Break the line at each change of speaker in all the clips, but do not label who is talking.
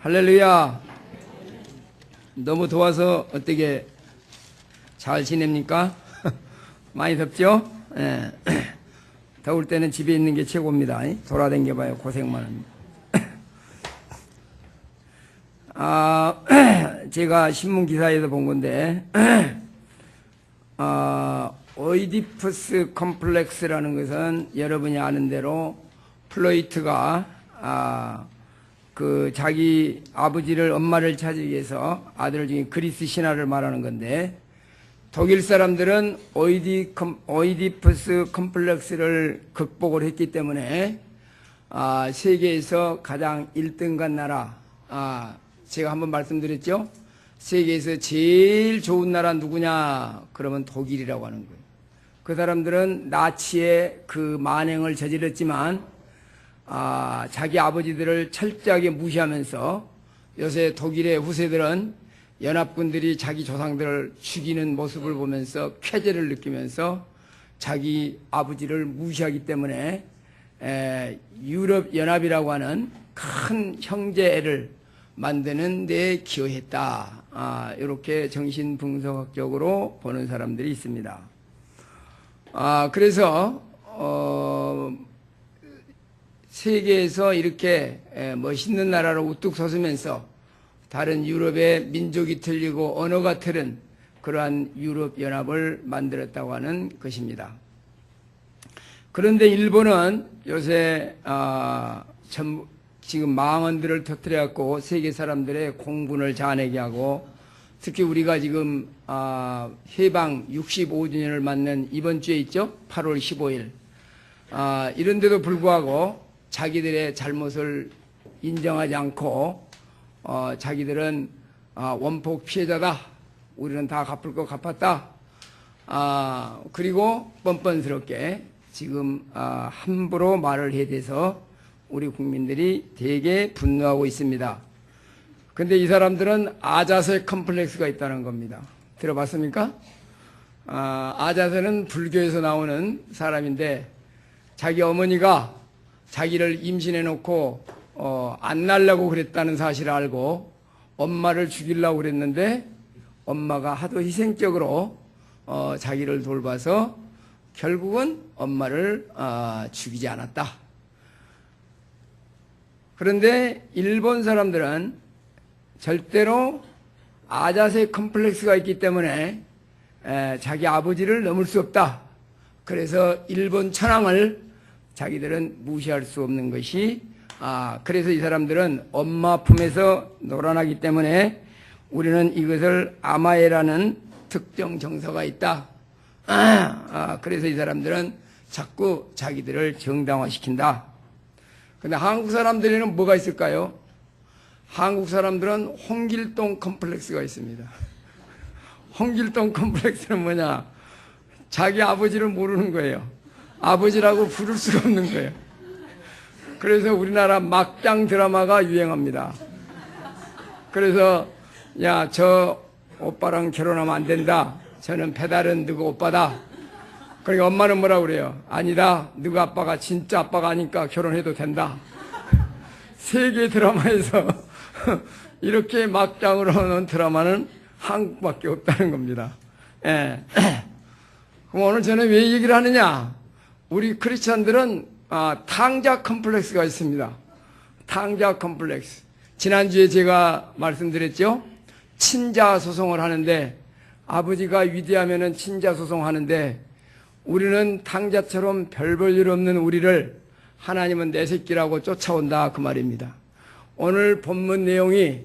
할렐루야. 너무 더워서 어떻게 잘 지냅니까? 많이 덥죠? 예. 더울 때는 집에 있는 게 최고입니다. 돌아다녀봐요. 고생만 합니다. 제가 신문 기사에서 본 건데, 오이디푸스 컴플렉스라는 것은 여러분이 아는 대로 플로이트가 자기 아버지를, 엄마를 찾기 위해서 아들 중에 그리스 신화를 말하는 건데, 독일 사람들은 오이디푸스 컴플렉스를 극복을 했기 때문에 세계에서 가장 1등간 나라, 제가 한번 말씀드렸죠? 세계에서 제일 좋은 나라 누구냐? 그러면 독일이라고 하는 거예요. 그 사람들은 나치의 그 만행을 저질렀지만 자기 아버지들을 철저하게 무시하면서, 요새 독일의 후세들은 연합군들이 자기 조상들을 죽이는 모습을 보면서 쾌재를 느끼면서 자기 아버지를 무시하기 때문에 유럽연합이라고 하는 큰 형제를 만드는 데 기여했다. 이렇게 정신분석학적으로 보는 사람들이 있습니다. 그래서 세계에서 이렇게 멋있는 나라로 우뚝 솟으면서 다른 유럽의 민족이 틀리고 언어가 틀은 그러한 유럽연합을 만들었다고 하는 것입니다. 그런데 일본은 요새 지금 망언들을 터뜨려갖고 세계 사람들의 공분을 자아내게 하고, 특히 우리가 지금 해방 65주년을 맞는 이번 주에 있죠? 8월 15일. 이런데도 불구하고 자기들의 잘못을 인정하지 않고 자기들은 원폭 피해자다, 우리는 다 갚을 거 갚았다, 그리고 뻔뻔스럽게 지금 함부로 말을 해대서 우리 국민들이 되게 분노하고 있습니다. 근데 이 사람들은 아자세 컴플렉스가 있다는 겁니다. 들어봤습니까? 아자세는 불교에서 나오는 사람인데, 자기 어머니가 자기를 임신해 놓고 안 낳으려고 그랬다는 사실을 알고 엄마를 죽이려고 그랬는데, 엄마가 하도 희생적으로 자기를 돌봐서 결국은 엄마를 죽이지 않았다. 그런데 일본 사람들은 절대로 아자세 컴플렉스가 있기 때문에 자기 아버지를 넘을 수 없다. 그래서 일본 천황을 자기들은 무시할 수 없는 것이, 그래서 이 사람들은 엄마 품에서 놀아나기 때문에 우리는 이것을 아마에라는 특정 정서가 있다. 그래서 이 사람들은 자꾸 자기들을 정당화시킨다. 근데 한국 사람들에는 뭐가 있을까요? 한국 사람들은 홍길동 컴플렉스가 있습니다. 홍길동 컴플렉스는 뭐냐? 자기 아버지를 모르는 거예요. 아버지라고 부를 수가 없는 거예요. 그래서 우리나라 막장 드라마가 유행합니다. 그래서 야, 저 오빠랑 결혼하면 안 된다. 저는 배달은 누구 오빠다. 그러니까 엄마는 뭐라 그래요? 아니다, 누구 아빠가 진짜 아빠가 아니까 결혼해도 된다. 세계 드라마에서 이렇게 막장으로 하는 드라마는 한국밖에 없다는 겁니다. 예. 그럼 오늘 저는 왜 얘기를 하느냐? 우리 크리스찬들은 탕자 컴플렉스가 있습니다. 탕자 컴플렉스. 지난주에 제가 말씀드렸죠? 친자 소송을 하는데, 아버지가 위대하면은 친자 소송하는데, 우리는 탕자처럼 별 볼 일 없는 우리를 하나님은 내 새끼라고 쫓아온다, 그 말입니다. 오늘 본문 내용이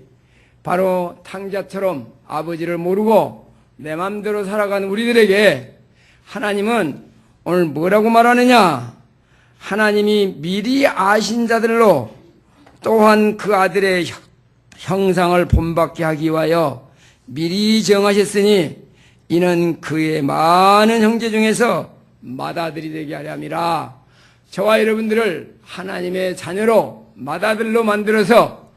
바로 탕자처럼 아버지를 모르고 내 맘대로 살아가는 우리들에게 하나님은 오늘 뭐라고 말하느냐? 하나님이 미리 아신 자들로 또한 그 아들의 형상을 본받게 하기 위하여 미리 정하셨으니, 이는 그의 많은 형제 중에서 맏아들이 되게 하려 함이라. 저와 여러분들을 하나님의 자녀로 맏아들로 만들어서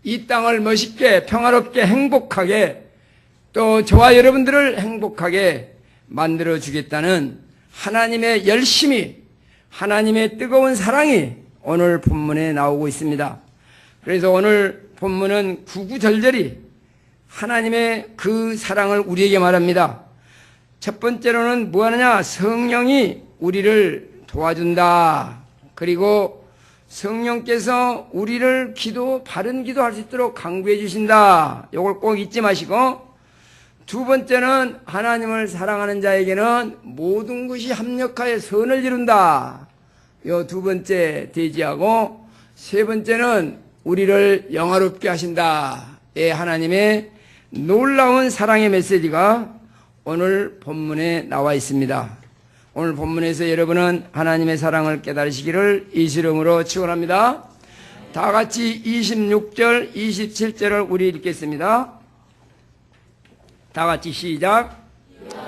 이 땅을 멋있게 평화롭게 행복하게, 또 저와 여러분들을 행복하게 만들어 주겠다는 하나님의 열심이, 하나님의 뜨거운 사랑이 오늘 본문에 나오고 있습니다. 그래서 오늘 본문은 구구절절히 하나님의 그 사랑을 우리에게 말합니다. 첫 번째로는 뭐하느냐? 성령이 우리를 도와준다. 그리고 성령께서 우리를 바른 기도할 수 있도록 강구해 주신다. 이걸 꼭 잊지 마시고, 두 번째는 하나님을 사랑하는 자에게는 모든 것이 합력하여 선을 이룬다. 이 두 번째 대지하고, 세 번째는 우리를 영화롭게 하신다. 예, 하나님의 놀라운 사랑의 메시지가 오늘 본문에 나와 있습니다. 오늘 본문에서 여러분은 하나님의 사랑을 깨달으시기를 예수 이름으로 축원합니다. 다 같이 26절, 27절을 우리 읽겠습니다. 다 같이 시작.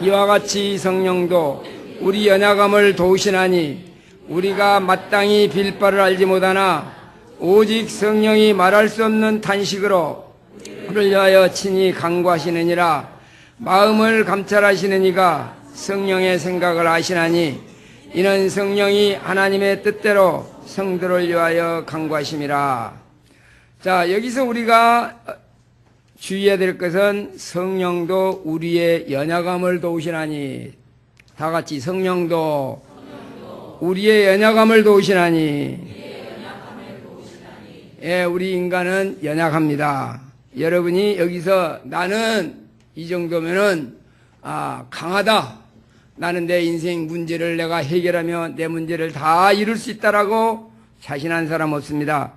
이와 같이 성령도 우리 연약함을 도우시나니 우리가 마땅히 빌 바를 알지 못하나 오직 성령이 말할 수 없는 탄식으로 우리를 위하여 친히 간구하시느니라. 마음을 감찰하시는 이가 성령의 생각을 아시나니 이는 성령이 하나님의 뜻대로 성도를 위하여 간구하심이라. 자, 여기서 우리가 주의해야 될 것은 성령도 우리의 연약함을 도우시나니. 다 같이 성령도 우리의 연약함을 도우시나니. 예, 우리 인간은 연약합니다. 여러분이 여기서 나는 이 정도면은 강하다. 나는 내 인생 문제를 내가 해결하며 내 문제를 다 이룰 수 있다라고 자신한 사람 없습니다.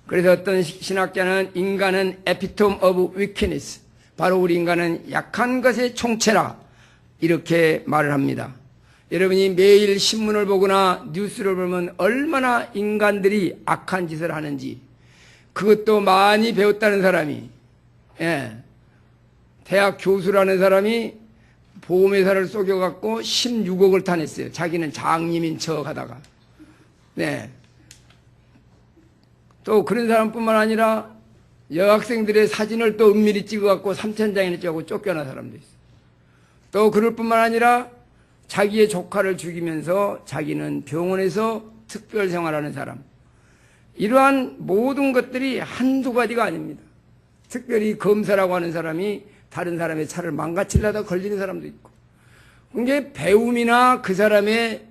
그래서 어떤 신학자는 인간은 epitome of weakness, 바로 우리 인간은 약한 것의 총체라, 이렇게 말을 합니다. 여러분이 매일 신문을 보거나 뉴스를 보면 얼마나 인간들이 악한 짓을 하는지, 그것도 많이 배웠다는 사람이, 대학 교수라는 사람이 보험회사를 속여갖고 16억을 타냈어요. 자기는 장님인 척 하다가. 네. 또 그런 사람뿐만 아니라 여학생들의 사진을 또 은밀히 찍어갖고 3,000장이나 찍고 쫓겨난 사람도 있어요. 또 그럴 뿐만 아니라 자기의 조카를 죽이면서 자기는 병원에서 특별 생활하는 사람. 이러한 모든 것들이 한두 가지가 아닙니다. 특별히 검사라고 하는 사람이 다른 사람의 차를 망가치려다 걸리는 사람도 있고, 그게 배움이나 그 사람의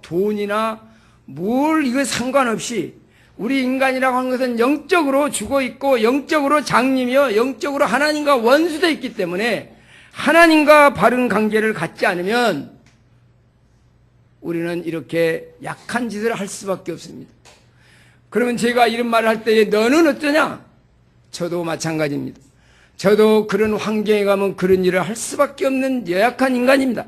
돈이나 뭘 이거 상관없이 우리 인간이라고 하는 것은 영적으로 죽어 있고 영적으로 장님이요 영적으로 하나님과 원수되어 있기 때문에 하나님과 바른 관계를 갖지 않으면 우리는 이렇게 약한 짓을 할 수밖에 없습니다. 그러면 제가 이런 말을 할 때 너는 어쩌냐? 저도 마찬가지입니다. 저도 그런 환경에 가면 그런 일을 할 수밖에 없는 연약한 인간입니다.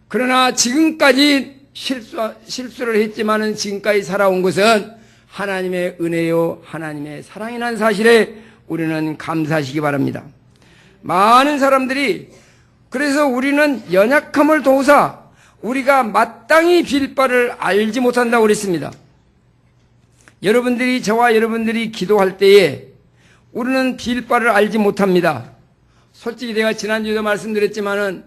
그러나 지금까지 실수를 했지만은 지금까지 살아온 것은 하나님의 은혜요 하나님의 사랑이라는 사실에 우리는 감사하시기 바랍니다. 많은 사람들이 그래서 우리는 연약함을 도우사 우리가 마땅히 빌 바를 알지 못한다고 그랬습니다. 여러분들이 저와 여러분들이 기도할 때에 우리는 빌 바를 알지 못합니다. 솔직히 내가 지난주에도 말씀드렸지만은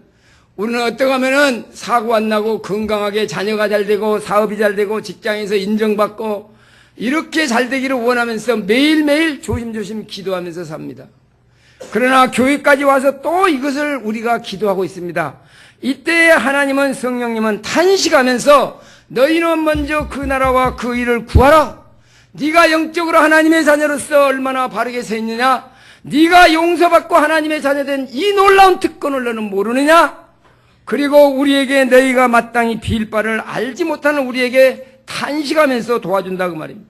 우리는 어떻게 하면은 사고 안 나고 건강하게 자녀가 잘 되고 사업이 잘 되고 직장에서 인정받고 이렇게 잘 되기를 원하면서 매일매일 조심조심 기도하면서 삽니다. 그러나 교회까지 와서 또 이것을 우리가 기도하고 있습니다. 이때 하나님은 성령님은 탄식하면서 너희는 먼저 그 나라와 그 일을 구하라. 네가 영적으로 하나님의 자녀로서 얼마나 바르게 서 있느냐? 네가 용서받고 하나님의 자녀된 이 놀라운 특권을 너는 모르느냐? 그리고 우리에게 너희가 마땅히 빌 바를 알지 못하는 우리에게 탄식하면서 도와준다 그 말입니다.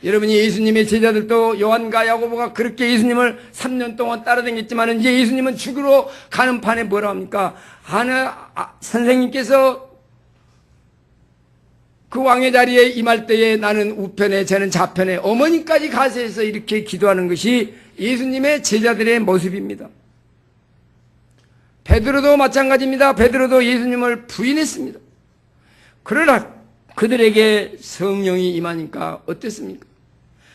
여러분이 예수님의 제자들도 요한과 야고보가 그렇게 예수님을 3년 동안 따라다녔지만 이제 예수님은 죽으러 가는 판에 뭐라 합니까? 선생님께서 그 왕의 자리에 임할 때에 나는 우편에 쟤는 좌편에 어머니까지 가세해서 이렇게 기도하는 것이 예수님의 제자들의 모습입니다. 베드로도 마찬가지입니다. 베드로도 예수님을 부인했습니다. 그러나 그들에게 성령이 임하니까 어땠습니까?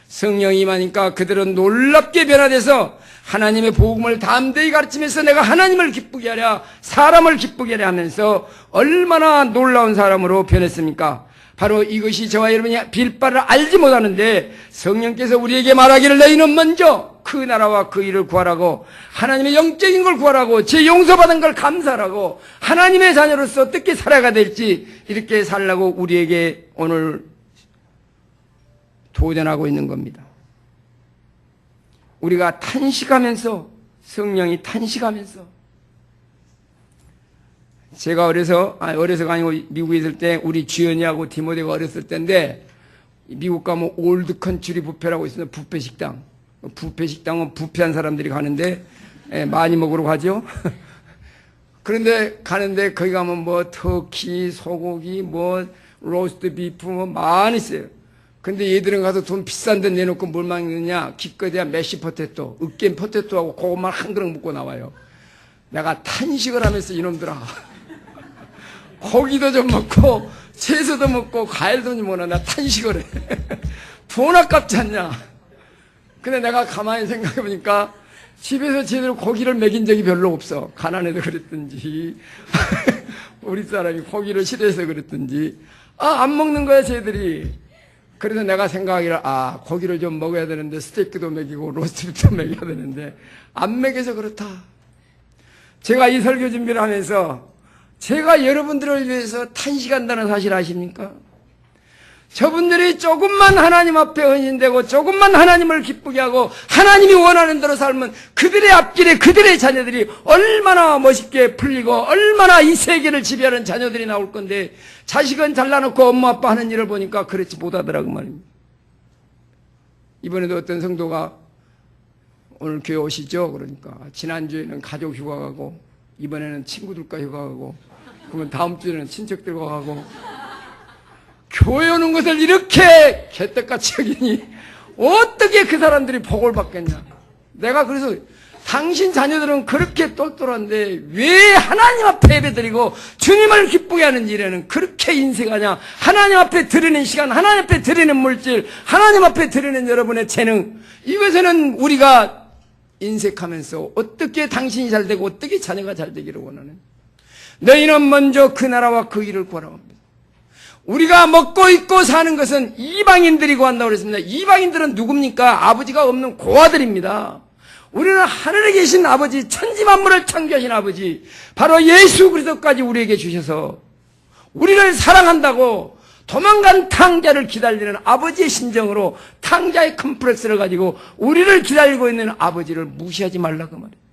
성령이 임하니까 그들은 놀랍게 변화돼서 하나님의 복음을 담대히 가르치면서 내가 하나님을 기쁘게 하랴 사람을 기쁘게 하랴 하면서 얼마나 놀라운 사람으로 변했습니까? 바로 이것이 저와 여러분이 빌 바를 알지 못하는데 성령께서 우리에게 말하기를 너희는 먼저 그 나라와 그 일을 구하라고, 하나님의 영적인 걸 구하라고, 제 용서받은 걸 감사하라고, 하나님의 자녀로서 어떻게 살아가야 될지 이렇게 살라고 우리에게 오늘 도전하고 있는 겁니다. 우리가 탄식하면서, 성령이 탄식하면서, 제가 어려서가 아니고 미국에 있을 때 우리 주연이하고 디모데가 어렸을 때인데, 미국 가면 올드 컨츄리 뷔페라고 있습니다. 뷔페 식당. 뷔페 식당은 부패한 사람들이 가는데 많이 먹으러 가죠. 그런데 가는데 거기 가면 뭐 터키, 소고기, 뭐 로스트 비프 뭐 많이 있어요. 근데 얘들은 가서 돈 비싼 데 내놓고 뭘 먹느냐, 기껏해야 메시 포테토, 으깬 포테토하고 그것만 한 그릇 먹고 나와요. 내가 탄식을 하면서 이놈들아, 고기도 좀 먹고 채소도 먹고 과일도 좀 먹나, 나 탄식을 해. 돈 아깝지 않냐. 근데 내가 가만히 생각해 보니까 집에서 제대로 고기를 먹인 적이 별로 없어. 가난해서 그랬든지 우리 사람이 고기를 싫어해서 그랬든지 안 먹는 거야 쟤들이. 그래서 내가 생각하기를 고기를 좀 먹어야 되는데, 스테이크도 먹이고 로스트비도 먹여야 되는데 안 먹여서 그렇다. 제가 이 설교 준비를 하면서 제가 여러분들을 위해서 탄식한다는 사실 아십니까? 저분들이 조금만 하나님 앞에 헌신되고 조금만 하나님을 기쁘게 하고 하나님이 원하는 대로 살면 그들의 앞길에 그들의 자녀들이 얼마나 멋있게 풀리고 얼마나 이 세계를 지배하는 자녀들이 나올 건데, 자식은 잘라놓고 엄마 아빠 하는 일을 보니까 그렇지 못하더라고 말입니다. 이번에도 어떤 성도가 오늘 교회 오시죠? 그러니까 지난주에는 가족 휴가 가고 이번에는 친구들과 휴가 가고, 그러면 다음 주에는 친척들과 가고, 교회 오는 것을 이렇게 개떡같이 여기니 어떻게 그 사람들이 복을 받겠냐. 내가 그래서 당신 자녀들은 그렇게 똘똘한데 왜 하나님 앞에 예배드리고 주님을 기쁘게 하는 일에는 그렇게 인색하냐. 하나님 앞에 드리는 시간, 하나님 앞에 드리는 물질, 하나님 앞에 드리는 여러분의 재능, 이것에는 우리가 인색하면서 어떻게 당신이 잘 되고 어떻게 자녀가 잘 되기를 원하는. 너희는 먼저 그 나라와 그 일을 구하라고 합니다. 우리가 먹고 입고 사는 것은 이방인들이 구한다고 그랬습니다. 이방인들은 누굽니까? 아버지가 없는 고아들입니다. 우리는 하늘에 계신 아버지, 천지만물을 창조하신 아버지, 바로 예수 그리스도까지 우리에게 주셔서 우리를 사랑한다고 도망간 탕자를 기다리는 아버지의 심정으로 탕자의 컴플렉스를 가지고 우리를 기다리고 있는 아버지를 무시하지 말라고 말이에요.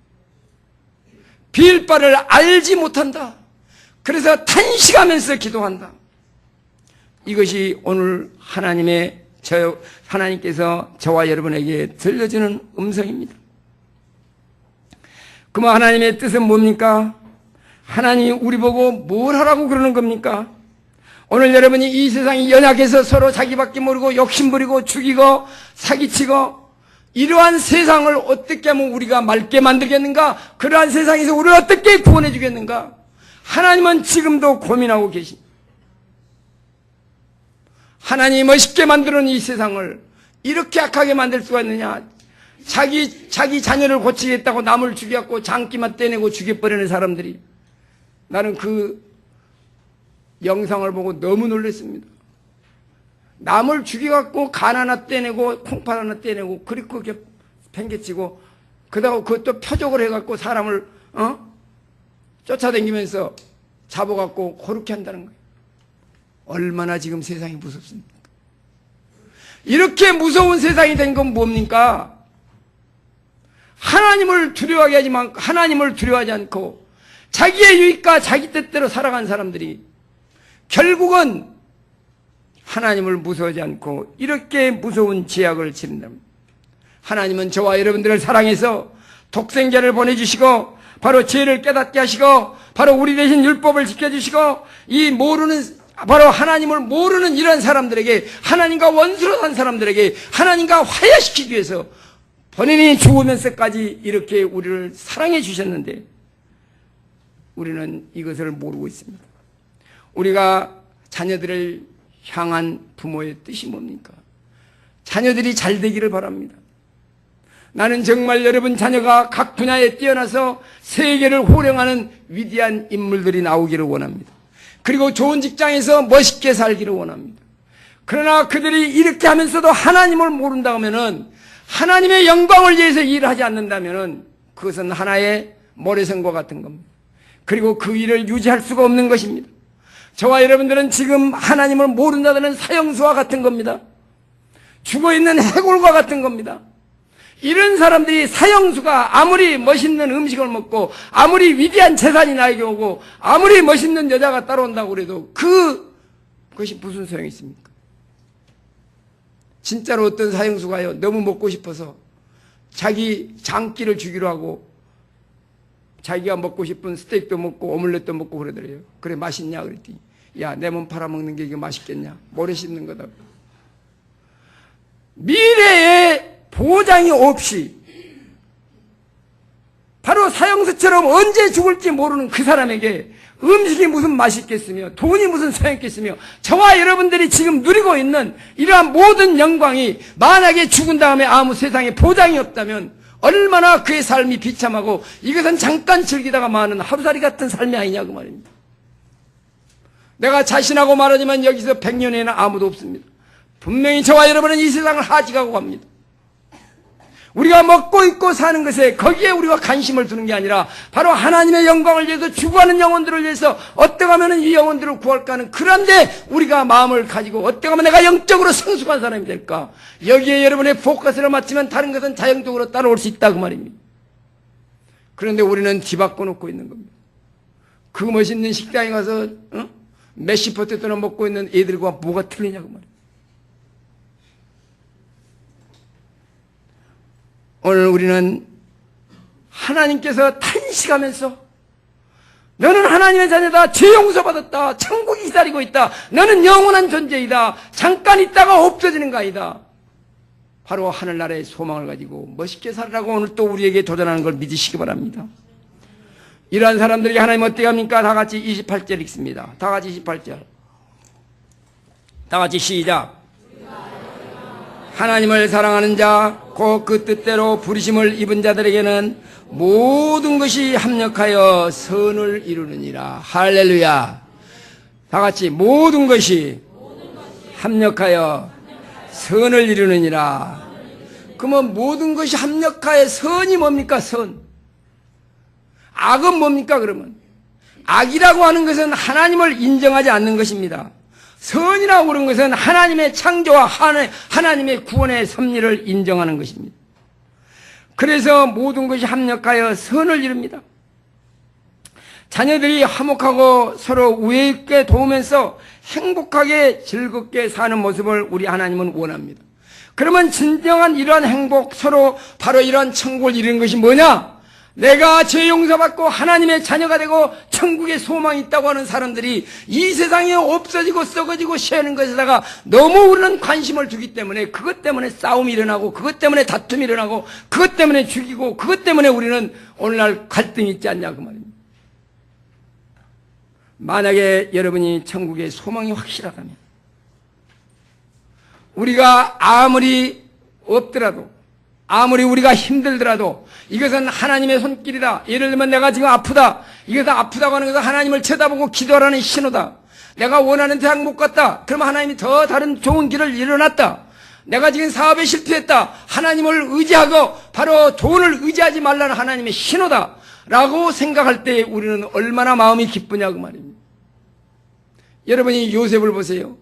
빌 바를 알지 못한다. 그래서 탄식하면서 기도한다. 이것이 오늘 하나님께서 저와 여러분에게 들려주는 음성입니다. 그러면 하나님의 뜻은 뭡니까? 하나님이 우리 보고 뭘 하라고 그러는 겁니까? 오늘 여러분이 이 세상이 연약해서 서로 자기밖에 모르고 욕심부리고 죽이고 사기치고 이러한 세상을 어떻게 하면 우리가 맑게 만들겠는가? 그러한 세상에서 우리를 어떻게 구원해 주겠는가? 하나님은 지금도 고민하고 계십니다. 하나님이 멋있게 만드는 이 세상을 이렇게 악하게 만들 수가 있느냐? 자기 자녀를 고치겠다고 남을 죽여갖고 장기만 떼내고 죽여버리는 사람들이, 나는 그 영상을 보고 너무 놀랐습니다. 남을 죽여갖고 간 하나 떼내고 콩팥 하나 떼내고 그리고 그렇게 팽개치고 그러다가 그것도 표적을 해갖고 사람을 쫓아다니면서 잡아갖고 그렇게 한다는 거예요. 얼마나 지금 세상이 무섭습니까? 이렇게 무서운 세상이 된 건 뭡니까? 하나님을 두려워하게 하지만 하나님을 두려워하지 않고 자기의 유익과 자기 뜻대로 살아간 사람들이 결국은 하나님을 무서워하지 않고 이렇게 무서운 죄악을 지른답니다. 하나님은 저와 여러분들을 사랑해서 독생자를 보내주시고 바로 죄를 깨닫게 하시고 바로 우리 대신 율법을 지켜주시고 바로 하나님을 모르는 이런 사람들에게, 하나님과 원수로 산 사람들에게 하나님과 화해시키기 위해서 본인이 죽으면서까지 이렇게 우리를 사랑해 주셨는데 우리는 이것을 모르고 있습니다. 우리가 자녀들을 향한 부모의 뜻이 뭡니까? 자녀들이 잘 되기를 바랍니다. 나는 정말 여러분 자녀가 각 분야에 뛰어나서 세계를 호령하는 위대한 인물들이 나오기를 원합니다. 그리고 좋은 직장에서 멋있게 살기를 원합니다. 그러나 그들이 이렇게 하면서도 하나님을 모른다 하면은, 하나님의 영광을 위해서 일을 하지 않는다면은 그것은 하나의 모래성과 같은 겁니다. 그리고 그 일을 유지할 수가 없는 것입니다. 저와 여러분들은 지금 하나님을 모른다는 사형수와 같은 겁니다. 죽어있는 해골과 같은 겁니다. 이런 사람들이, 사형수가 아무리 멋있는 음식을 먹고 아무리 위대한 재산이 나에게 오고 아무리 멋있는 여자가 따라온다고 그래도 그것이 무슨 소용이 있습니까? 진짜로 어떤 사형수가요, 너무 먹고 싶어서 자기 장기를 주기로 하고 자기가 먹고 싶은 스테이크도 먹고 오믈렛도 먹고 그러더래요. 그래, 맛있냐 그랬더니, 야, 내 몸 팔아먹는 게 이게 맛있겠냐, 모래 씹는 거다. 미래에 보장이 없이 바로 사형수처럼 언제 죽을지 모르는 그 사람에게 음식이 무슨 맛이 있겠으며 돈이 무슨 소용이 있겠으며, 저와 여러분들이 지금 누리고 있는 이러한 모든 영광이 만약에 죽은 다음에 아무 세상에 보장이 없다면 얼마나 그의 삶이 비참하고 이것은 잠깐 즐기다가 마는 하루살이 같은 삶이 아니냐 그 말입니다. 내가 자신하고 말하지만 여기서 100년에는 아무도 없습니다. 분명히 저와 여러분은 이 세상을 하직하고 갑니다. 우리가 먹고 입고 사는 것에 거기에 우리가 관심을 두는 게 아니라 바로 하나님의 영광을 위해서 죽어가는 영혼들을 위해서 어떻게 하면 이 영혼들을 구할까 하는, 그런데 우리가 마음을 가지고 어떻게 하면 내가 영적으로 성숙한 사람이 될까, 여기에 여러분의 포커스를 맞추면 다른 것은 자연적으로 따라올 수 있다 그 말입니다. 그런데 우리는 뒤바꿔 놓고 있는 겁니다. 그 멋있는 식당에 가서 메시 포테토나 먹고 있는 애들과 뭐가 틀리냐고 말이에요. 오늘 우리는 하나님께서 탄식하면서 너는 하나님의 자녀다, 죄 용서받았다, 천국이 기다리고 있다, 너는 영원한 존재이다, 잠깐 있다가 없어지는 거 아니다, 바로 하늘나라의 소망을 가지고 멋있게 살라고 오늘 또 우리에게 도전하는 걸 믿으시기 바랍니다. 이러한 사람들에게 하나님 어떻게 합니까? 다 같이 28절 읽습니다. 다 같이 28절. 다 같이 시작. 하나님을 사랑하는 자, 곧 그 뜻대로 부르심을 입은 자들에게는 모든 것이 합력하여 선을 이루느니라. 할렐루야. 다 같이 모든 것이 합력하여 선을 이루느니라. 그러면 모든 것이 합력하여 선이 뭡니까? 선. 악은 뭡니까? 그러면 악이라고 하는 것은 하나님을 인정하지 않는 것입니다. 선이라고 그런 것은 하나님의 창조와 하나님의 구원의 섭리를 인정하는 것입니다. 그래서 모든 것이 합력하여 선을 이룹니다. 자녀들이 화목하고 서로 우애 있게 도우면서 행복하게 즐겁게 사는 모습을 우리 하나님은 원합니다. 그러면 진정한 이러한 행복, 서로 바로 이러한 천국을 이루는 것이 뭐냐? 내가 죄 용서받고 하나님의 자녀가 되고 천국의 소망이 있다고 하는 사람들이 이 세상에 없어지고 썩어지고 쉬는 것에다가 너무 우리는 관심을 두기 때문에 그것 때문에 싸움이 일어나고 그것 때문에 다툼이 일어나고 그것 때문에 죽이고 그것 때문에 우리는 오늘날 갈등이 있지 않냐 그 말입니다. 만약에 여러분이 천국의 소망이 확실하다면 우리가 아무리 없더라도 아무리 우리가 힘들더라도 이것은 하나님의 손길이다. 예를 들면 내가 지금 아프다. 이것은 아프다고 하는 것은 하나님을 쳐다보고 기도하라는 신호다. 내가 원하는 대학 못 갔다. 그러면 하나님이 더 다른 좋은 길을 열어놨다. 내가 지금 사업에 실패했다. 하나님을 의지하고 바로 돈을 의지하지 말라는 하나님의 신호다. 라고 생각할 때 우리는 얼마나 마음이 기쁘냐고 말입니다. 여러분이 요셉을 보세요.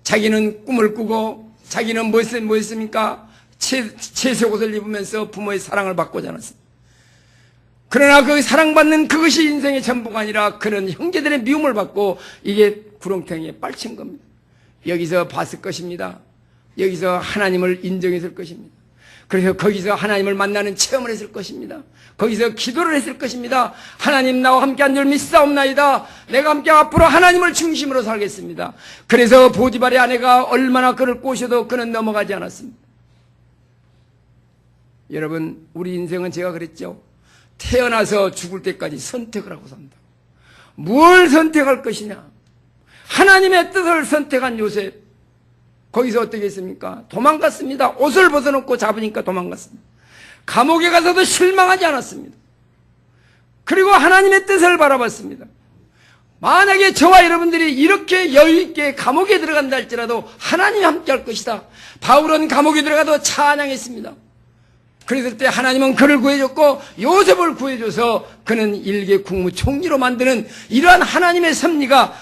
자기는 꿈을 꾸고 자기는 뭐였습니까? 채색 옷을 입으면서 부모의 사랑을 받고자 않았습니다. 그러나 그 사랑받는 그것이 인생의 전부가 아니라 그런 형제들의 미움을 받고 이게 구렁텅이에 빨친 겁니다. 여기서 봤을 것입니다. 여기서 하나님을 인정했을 것입니다. 그래서 거기서 하나님을 만나는 체험을 했을 것입니다. 거기서 기도를 했을 것입니다. 하나님 나와 함께 한 줄 믿사옵나이다. 내가 함께 앞으로 하나님을 중심으로 살겠습니다. 그래서 보디발의 아내가 얼마나 그를 꼬셔도 그는 넘어가지 않았습니다. 여러분, 우리 인생은 제가 그랬죠. 태어나서 죽을 때까지 선택을 하고 산다. 뭘 선택할 것이냐? 하나님의 뜻을 선택한 요셉. 거기서 어떻게 했습니까? 도망갔습니다. 옷을 벗어놓고 잡으니까 도망갔습니다. 감옥에 가서도 실망하지 않았습니다. 그리고 하나님의 뜻을 바라봤습니다. 만약에 저와 여러분들이 이렇게 여유있게 감옥에 들어간다 할지라도 하나님이 함께 할 것이다. 바울은 감옥에 들어가도 찬양했습니다. 그랬을 때 하나님은 그를 구해줬고 요셉을 구해줘서 그는 일개 국무총리로 만드는 이러한 하나님의 섭리가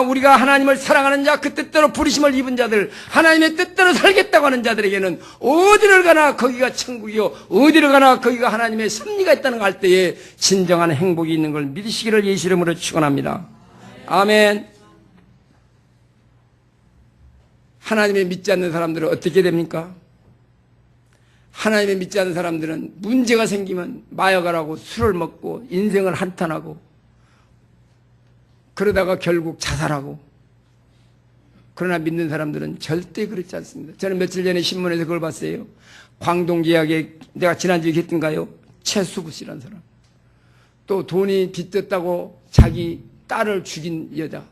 우리가 하나님을 사랑하는 자, 그 뜻대로 부르심을 입은 자들, 하나님의 뜻대로 살겠다고 하는 자들에게는 어디를 가나 거기가 천국이요, 어디를 가나 거기가 하나님의 섭리가 있다는 걸 알 때에 진정한 행복이 있는 걸 믿으시기를 예수 이름으로 축원합니다. 아멘. 하나님의 믿지 않는 사람들은 어떻게 됩니까? 하나님의 믿지 않는 사람들은 문제가 생기면 마약을 하고 술을 먹고 인생을 한탄하고 그러다가 결국 자살하고. 그러나 믿는 사람들은 절대 그렇지 않습니다. 저는 며칠 전에 신문에서 그걸 봤어요. 광동제약에 내가 지난주에 얘기했던가요? 최수구 씨라는 사람. 또 돈이 빚졌다고 자기 딸을 죽인 여자.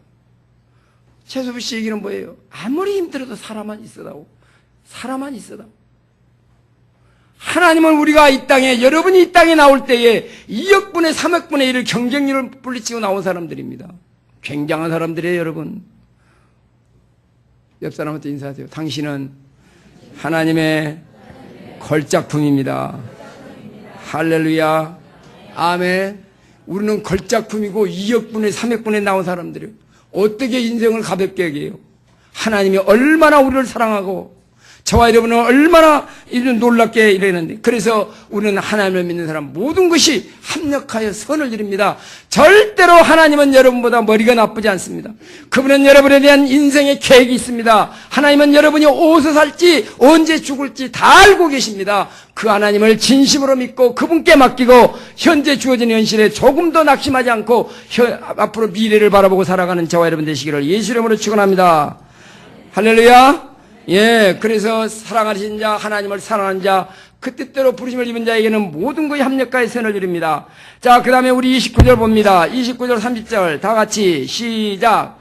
최수구 씨 얘기는 뭐예요? 아무리 힘들어도 사람만 있어다오. 사람만 있어다오. 하나님은 우리가 이 땅에, 여러분이 이 땅에 나올 때에 2억분의 3억분의 1을 경쟁률을 물리치고 나온 사람들입니다. 굉장한 사람들이에요, 여러분. 옆 사람한테 인사하세요. 당신은 하나님의 걸작품입니다. 할렐루야. 아멘. 우리는 걸작품이고 2억분의 3억분에 나온 사람들이에요. 어떻게 인생을 가볍게 여겨요? 하나님이 얼마나 우리를 사랑하고 저와 여러분은 얼마나 놀랍게 이러는데, 그래서 우리는 하나님을 믿는 사람 모든 것이 합력하여 선을 이룹니다. 절대로 하나님은 여러분보다 머리가 나쁘지 않습니다. 그분은 여러분에 대한 인생의 계획이 있습니다. 하나님은 여러분이 어디서 살지 언제 죽을지 다 알고 계십니다. 그 하나님을 진심으로 믿고 그분께 맡기고 현재 주어진 현실에 조금 더 낙심하지 않고 앞으로 미래를 바라보고 살아가는 저와 여러분 되시기를 예수 이름으로 축원합니다. 할렐루야. 예, 그래서 사랑하신 자, 하나님을 사랑하는 자, 그 뜻대로 부르심을 입은 자에게는 모든 것이 합력하여 선을 이룹니다. 자, 그 다음에 우리 29절 봅니다. 29절 30절 다 같이 시작.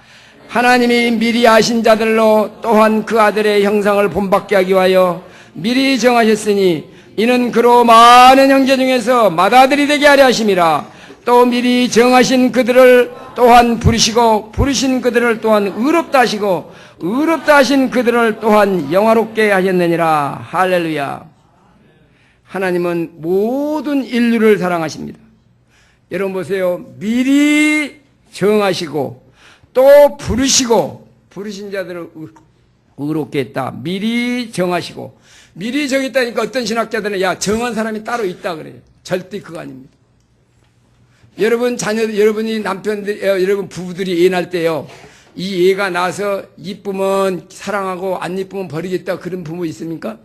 하나님이 미리 아신 자들로 또한 그 아들의 형상을 본받게 하기 위하여 미리 정하셨으니 이는 그로 많은 형제 중에서 맏아들이 되게 하려 하심이라. 또 미리 정하신 그들을 또한 부르시고 부르신 그들을 또한 의롭다 하시고 의롭다 하신 그들을 또한 영화롭게 하셨느니라. 할렐루야. 하나님은 모든 인류를 사랑하십니다. 여러분 보세요. 미리 정하시고 또 부르시고 부르신 자들을 의롭게 했다. 미리 정하시고. 미리 정했다니까 어떤 신학자들은 야, 정한 사람이 따로 있다 그래요. 절대 그거 아닙니다. 여러분 여러분이 여러분 부부들이 애 낳을 때요, 이 애가 나서 이쁘면 사랑하고 안 이쁘면 버리겠다 그런 부모 있습니까?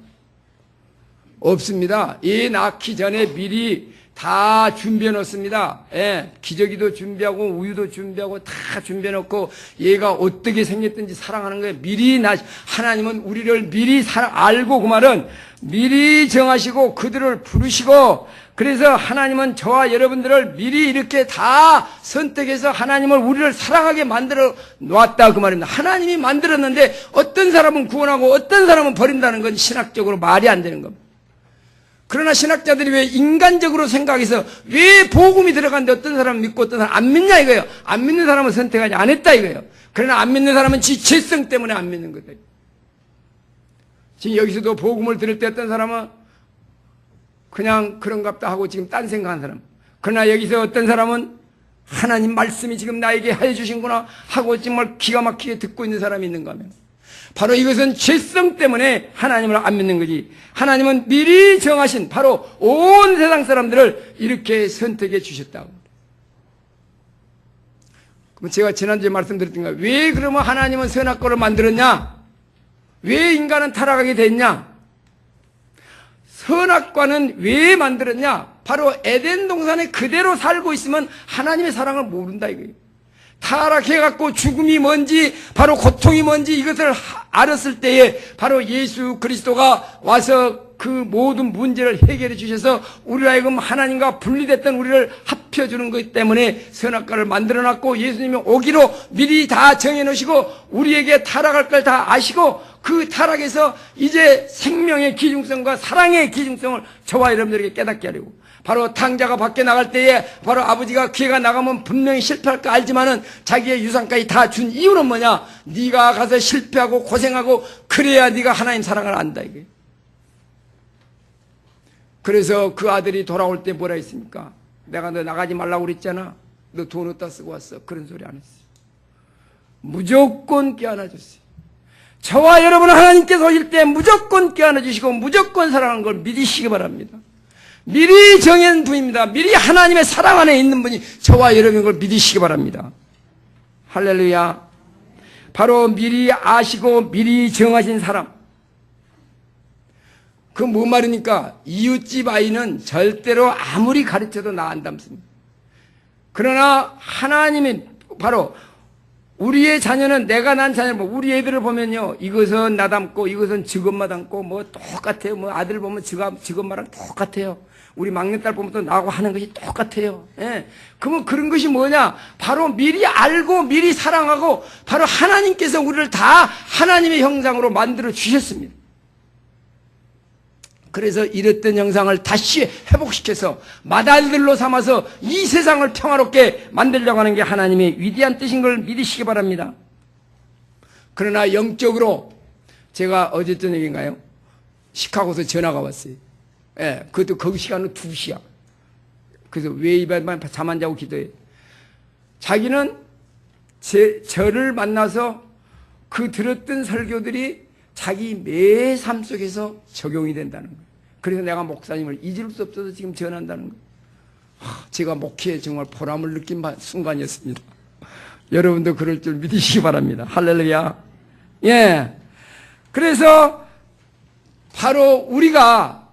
없습니다. 애 낳기 전에 미리 다 준비해 놓습니다. 예, 기저귀도 준비하고 우유도 준비하고 다 준비해 놓고 얘가 어떻게 생겼든지 사랑하는 거예요. 미리 하나님은 우리를 미리 알고, 그 말은 미리 정하시고 그들을 부르시고, 그래서 하나님은 저와 여러분들을 미리 이렇게 다 선택해서 하나님을 우리를 사랑하게 만들어 놨다 그 말입니다. 하나님이 만들었는데 어떤 사람은 구원하고 어떤 사람은 버린다는 건 신학적으로 말이 안 되는 겁니다. 그러나 신학자들이 왜 인간적으로 생각해서 왜 복음이 들어갔는데 어떤 사람은 믿고 어떤 사람은 안 믿냐 이거예요. 안 믿는 사람은 선택하지 안 했다 이거예요. 그러나 안 믿는 사람은 지 죄성 때문에 안 믿는 거다. 지금 여기서도 복음을 들을 때 어떤 사람은 그냥 그런갑다 하고 지금 딴 생각하는 사람. 그러나 여기서 어떤 사람은 하나님 말씀이 지금 나에게 하여 주신구나 하고 정말 기가 막히게 듣고 있는 사람이 있는가 하면 바로 이것은 죄성 때문에 하나님을 안 믿는 거지. 하나님은 미리 정하신 바로 온 세상 사람들을 이렇게 선택해 주셨다고. 그럼 제가 지난주에 말씀드렸던가, 왜 그러면 하나님은 선악과를 만들었냐? 왜 인간은 타락하게 됐냐? 선악과는 왜 만들었냐? 바로 에덴 동산에 그대로 살고 있으면 하나님의 사랑을 모른다 이거예요. 타락해갖고 죽음이 뭔지, 바로 고통이 뭔지 이것을 알았을 때에 바로 예수 그리스도가 와서 그 모든 문제를 해결해 주셔서 우리로 하여금 하나님과 분리됐던 우리를 합혀주는 것 때문에 선악과를 만들어놨고, 예수님이 오기로 미리 다 정해놓으시고 우리에게 타락할 걸 다 아시고 그 타락에서 이제 생명의 기중성과 사랑의 기중성을 저와 여러분들에게 깨닫게 하려고, 바로 탕자가 밖에 나갈 때에 바로 아버지가 기회가 나가면 분명히 실패할 거 알지만은 자기의 유산까지 다 준 이유는 뭐냐? 네가 가서 실패하고 고생하고 그래야 네가 하나님 사랑을 안다 이게. 그래서 그 아들이 돌아올 때 뭐라 했습니까? 내가 너 나가지 말라고 그랬잖아. 너 돈 어디다 쓰고 왔어? 그런 소리 안 했어요. 무조건 껴안아줬어요. 저와 여러분은 하나님께서 오실 때 무조건 껴안아주시고 무조건 사랑하는 걸 믿으시기 바랍니다. 미리 정한 분입니다. 미리 하나님의 사랑 안에 있는 분이 저와 여러분인 걸 믿으시기 바랍니다. 할렐루야. 바로 미리 아시고 미리 정하신 사람. 그 뭐 말입니까? 이웃집 아이는 절대로 아무리 가르쳐도 나 안 닮습니다. 그러나 하나님이 바로 우리의 자녀는 내가 난 자녀, 우리 애들을 보면요, 이것은 나 닮고 이것은 직업마 닮고 뭐 똑같아요. 뭐 아들 보면 직업마랑 똑같아요. 우리 막내딸 보면 또 나하고 하는 것이 똑같아요. 예. 그러면 그런 것이 뭐냐? 바로 미리 알고 미리 사랑하고 바로 하나님께서 우리를 다 하나님의 형상으로 만들어 주셨습니다. 그래서 이랬던 형상을 다시 회복시켜서 맏아들로 삼아서 이 세상을 평화롭게 만들려고 하는 게 하나님의 위대한 뜻인 걸 믿으시기 바랍니다. 그러나 영적으로 제가 어제 저녁인가요? 시카고에서 전화가 왔어요. 예, 그것도 그 시간은 2시야. 그래서 왜 이밤만 잠 안 자고 기도해? 자기는 저를 만나서 그 들었던 설교들이 자기 매 삶 속에서 적용이 된다는 거예요. 그래서 내가 목사님을 잊을 수 없어서 지금 전한다는 거예요. 제가 목회에 정말 보람을 느낀 순간이었습니다. 여러분도 그럴 줄 믿으시기 바랍니다. 할렐루야. 예. 그래서 바로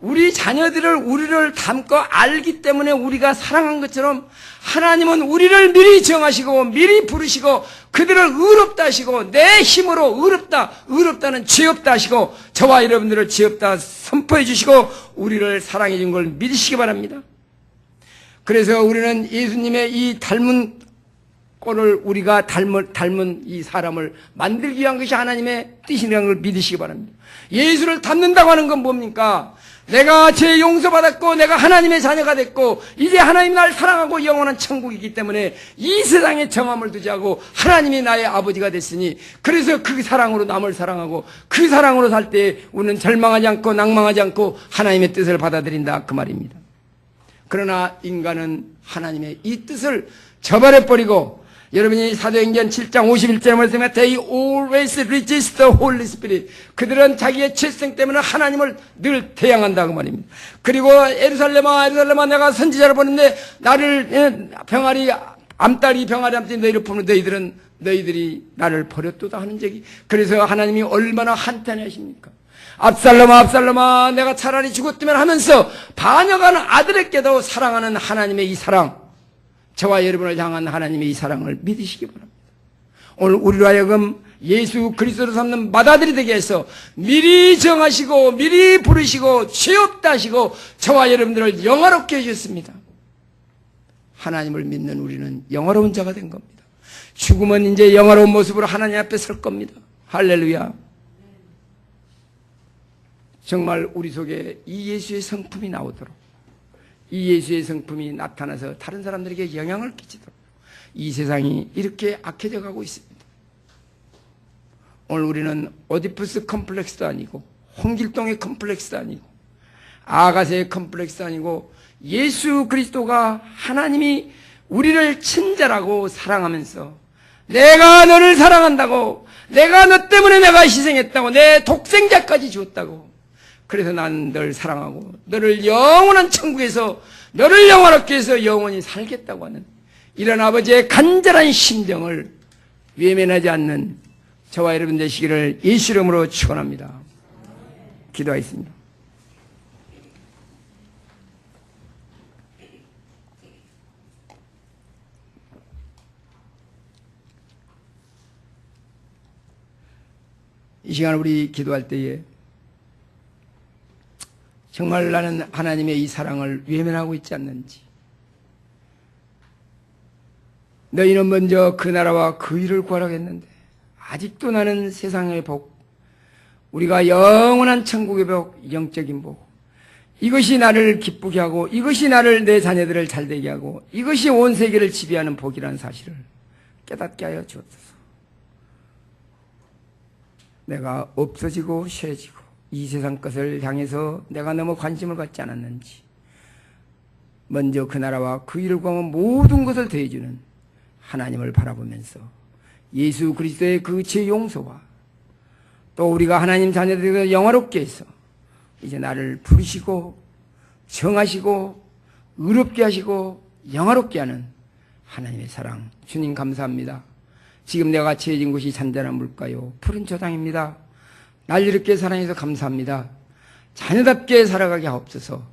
우리 자녀들을 우리를 닮고 알기 때문에 우리가 사랑한 것처럼 하나님은 우리를 미리 정하시고 미리 부르시고 그들을 의롭다 하시고 내 힘으로 의롭다는 죄 없다 하시고 저와 여러분들을 죄 없다 선포해 주시고 우리를 사랑해 준 걸 믿으시기 바랍니다. 그래서 우리는 예수님의 이 닮은 꼴을 우리가 닮은 이 사람을 만들기 위한 것이 하나님의 뜻이라는 걸 믿으시기 바랍니다. 예수를 닮는다고 하는 건 뭡니까? 내가 죄 용서받았고 내가 하나님의 자녀가 됐고 이제 하나님 날 사랑하고 영원한 천국이기 때문에 이 세상에 정함을 두지 않고 하나님이 나의 아버지가 됐으니 그래서 그 사랑으로 남을 사랑하고 그 사랑으로 살 때 우리는 절망하지 않고 낭망하지 않고 하나님의 뜻을 받아들인다 그 말입니다. 그러나 인간은 하나님의 이 뜻을 저버려버리고 여러분이 사도행전 7장 51절에 말씀에 They always resist the Holy Spirit. 그들은 자기의 죄성 때문에 하나님을 늘 대항한다 그 말입니다. 그리고 예루살렘아 내가 선지자를 보는데 나를 암딸이 병아리 암딸이 너희를 보는 너희들이 나를 버렸도다 하는 적이. 그래서 하나님이 얼마나 한탄하십니까? 압살롬아 내가 차라리 죽었으면 하면서 반역하는 아들에게도 사랑하는 하나님의 이 사랑, 저와 여러분을 향한 하나님의 이 사랑을 믿으시기 바랍니다. 오늘 우리로 하여금 예수 그리스도를 삼는 맏아들이 되게 해서 미리 정하시고 미리 부르시고 죄 없다 하시고 저와 여러분들을 영화롭게 해주셨습니다. 하나님을 믿는 우리는 영화로운 자가 된 겁니다. 죽으면 이제 영화로운 모습으로 하나님 앞에 설 겁니다. 할렐루야. 정말 우리 속에 이 예수의 성품이 나오도록, 이 예수의 성품이 나타나서 다른 사람들에게 영향을 끼치도록 이 세상이 이렇게 악해져 가고 있습니다. 오늘 우리는 오디푸스 컴플렉스도 아니고 홍길동의 컴플렉스도 아니고 아가새의 컴플렉스도 아니고 예수 그리스도가 하나님이 우리를 친절하고 사랑하면서 내가 너를 사랑한다고, 내가 너 때문에 내가 희생했다고, 내 독생자까지 주었다고, 그래서 난 널 사랑하고 너를 영원한 천국에서 너를 영원하게 해서 영원히 살겠다고 하는 이런 아버지의 간절한 심정을 외면하지 않는 저와 여러분 되시기를 예수 이름으로 축원합니다. 기도하겠습니다. 이 시간 우리 기도할 때에 정말 나는 하나님의 이 사랑을 외면하고 있지 않는지, 너희는 먼저 그 나라와 그 일을 구하라고 했는데 아직도 나는 세상의 복, 우리가 영원한 천국의 복, 영적인 복, 이것이 나를 기쁘게 하고 이것이 나를 내 자녀들을 잘되게 하고 이것이 온 세계를 지배하는 복이라는 사실을 깨닫게 하여 주옵소서. 내가 없어지고 쇠해지고 이 세상 것을 향해서 내가 너무 관심을 갖지 않았는지 먼저 그 나라와 그 일을 구하면 모든 것을 더해주는 하나님을 바라보면서 예수 그리스도의 그 죄 용서와 또 우리가 하나님 자녀들에게 영화롭게 해서 이제 나를 부르시고 정하시고 의롭게 하시고 영화롭게 하는 하나님의 사랑, 주님 감사합니다. 지금 내가 처해진 곳이 잔잔한 물가요 푸른 초당입니다. 날 이렇게 사랑해서 감사합니다. 자녀답게 살아가게 하옵소서.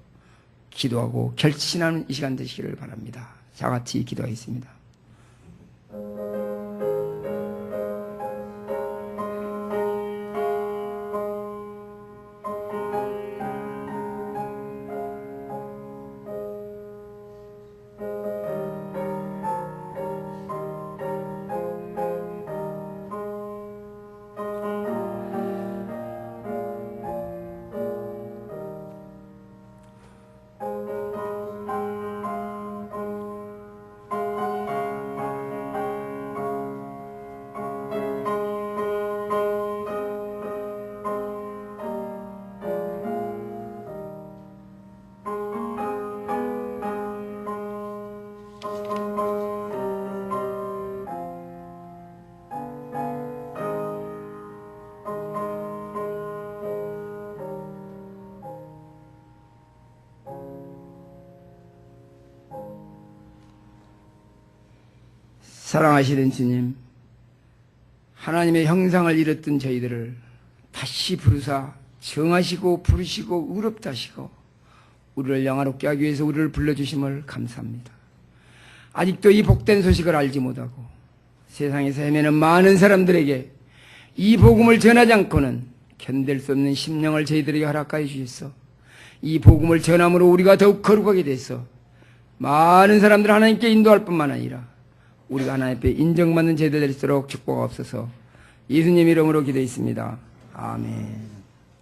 기도하고 결심하는 이 시간 되시기를 바랍니다. 다 같이 기도하겠습니다. 사랑하시는 주님, 하나님의 형상을 잃었던 저희들을 다시 부르사 정하시고 부르시고 의롭다 하시고 우리를 영화롭게 하기 위해서 우리를 불러주심을 감사합니다. 아직도 이 복된 소식을 알지 못하고 세상에서 헤매는 많은 사람들에게 이 복음을 전하지 않고는 견딜 수 없는 심령을 저희들에게 허락하여 주셔서 이 복음을 전함으로 우리가 더욱 거룩하게 돼서 많은 사람들 하나님께 인도할 뿐만 아니라 우리가 하나님 앞에 인정받는 제들 될수록 축복하옵소서. 예수님 이름으로 기도했습니다. 아멘.